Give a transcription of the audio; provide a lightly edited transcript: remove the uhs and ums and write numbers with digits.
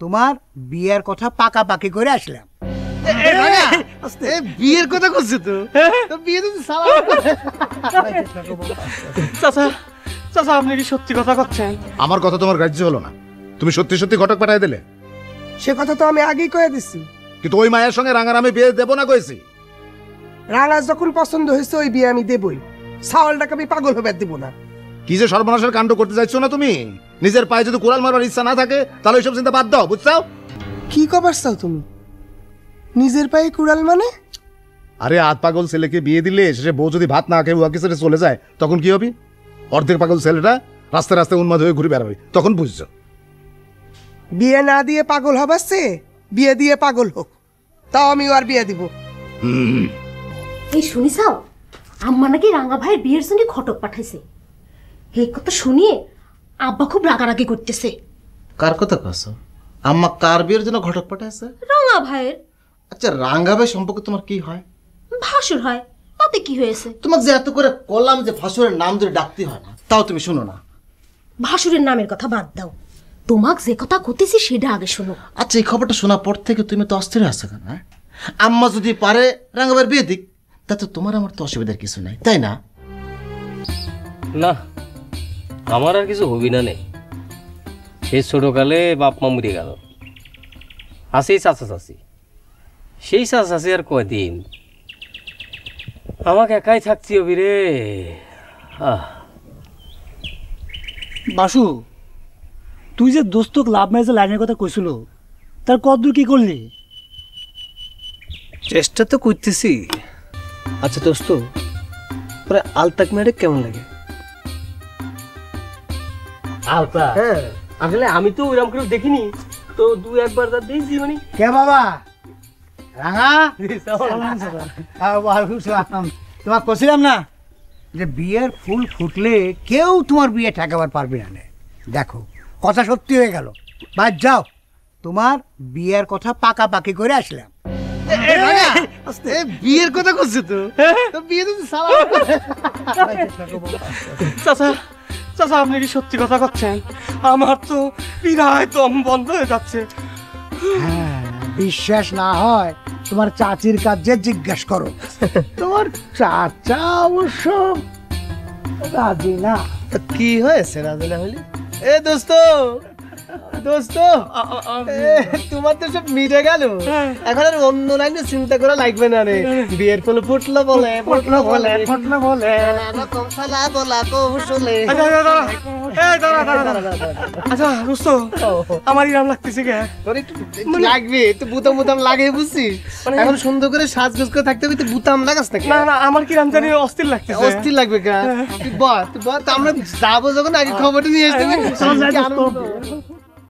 তোমার বিয়ের কথা পাকাপাকি করে আসলাম। বিয়ের কথা করছে তো বিয়ে তো চাচা চাচা আপনি কি সত্যি কথা করছেন? আমার কথা তোমার গ্রাহ্য হলো না, তুমি সত্যি সত্যি ঘটক পাঠাই দিলে। সে কথা তো আমি আগেই কয়ে দিচ্ছি। কিন্তু ওই মায়ের সঙ্গে রাঙার আমি বিয়ে দেবো না কইছি। রাঙা যখন পছন্দ হয়েছে ওই বিয়ে আমি দেবই, ছাওয়ালটাকে আমি পাগল হবে দেবো না। কি যে সর্বনাশের কাণ্ড করতে চাইছো না তুমি? নিজের পায়ে যদি কোড়াল মারবার ইচ্ছা না থাকে তাহলে ওইসব চিন্তা বাদ দাও, বুঝছো? কি কবার চাও তুমি? নিজের পায়ে কুড়াল মানে? আরে আধ পাগল ছেলেকে বিয়ে দিলে শেষে বউ যদি ভাত না খেয়ে উহাকে ছেড়ে চলে যায় তখন কি হবে? অর্ধেক পাগল ছেলেটা রাস্তায় রাস্তায় উন্মাদ হয়ে ঘুরে বেড়াবে, তখন বুঝছো? বিয়ে না দিয়ে পাগল হবাচ্ছে, বিয়ে দিয়ে পাগল হোক, তাও আমি আর বিয়ে দিব। এই শুনিসাও, আম্মা নাকি রাঙা ভাইয়ের বিয়ের সঙ্গে ঘটক পাঠাইছে। এই কথা শুনিয়ে আব্বা খুব রাগারাগি করতেছে। কার কথা কস? আম্মা কার বিয়ের জন্য ঘটক পাঠাইছে? রাঙা ভাইয়ের। আচ্ছা রাঙ্গা ভাই সম্পর্কে তোমার কি হয়? ভাসুর হয়, তাতে কি হয়েছে? তোমাকে যে এত করে কলাম যে ভাসুরের নাম ধরে ডাকতে হয় না, তাও তুমি শোনো না। ভাসুরের নামের কথা বাদ দাও, তোমাকে যে কথা কইতেছি সেটা আগে শোনো। আচ্ছা এই খবরটা শোনার পর থেকে তুমি তো অস্থির আছো কেন? আম্মা যদি পারে রাঙ্গা ভাইয়ের বিয়ে দিক, তাতে তোমার আমার তো অসুবিধার কিছু নাই, তাই না? না, আমার আর কিছু হবি না নেই। সেই ছোটকালে বাপ মা মরে গেল, আসেই চাচা চাচি। সেই চাচা চাচি আর কয়দিন, আমাকে একাই থাকছি হবি রে। বাসু, তুই যে দোস্তক লাভ ম্যারেজের লাইনের কথা কইছিল, তার কতদূর কি করলি? চেষ্টা তো করতেছি। আচ্ছা দোস্ত, পরে আলতাক মেরে কেমন লাগে? আলতা? হ্যাঁ, আসলে আমি তো ওইরকম করে দেখিনি তো, দু একবার যা দেখছি মানে। কে বাবা? রাঙা, তোমার কছিলাম না যে বিয়ের ফুল ফুটলে কেউ তোমার বিয়ে ঠেকাবার পারবে না। দেখো কথা সত্যি হয়ে গেল। বাদ যাও, তোমার বিয়ের কথা পাকাপাকি করে আসলাম। বিয়ের কথা করছে তো বিয়ে তো চাচা চাচা আপনি কি সত্যি কথা করছেন? আমার তো বিরায় দম বন্ধ হয়ে যাচ্ছে। হ্যাঁ, বিশ্বাস না হয় তোমার চাচির কাছে জিজ্ঞেস করো। তোমার চাচা অবশ্য রাজি না। কি হয়েছে রাজি না হলে? এ দোস্ত দোস্ত, তোমার তো সব মিটে গেল, এখন আর অন্য লাইনে চিন্তা করা লাগবে না রে। বিয়ের ফুল ফুটলো বলে ফুটলো বলে ফুটলো বলে আচ্ছা দোস্ত, আমার ইরাম লাগতেছে কে? লাগবে তো বুতাম বুতাম লাগে, বুঝছিস? এখন সুন্দর করে সাজগোজ করে থাকতে হবে, তুই বুতাম লাগাস না? না না, আমার কি রাম জানি অস্থির লাগতেছে। অস্থির লাগবে কা? তুই বল, আমরা যাবো যখন আগে খবরটা নিয়ে আসতে হবে।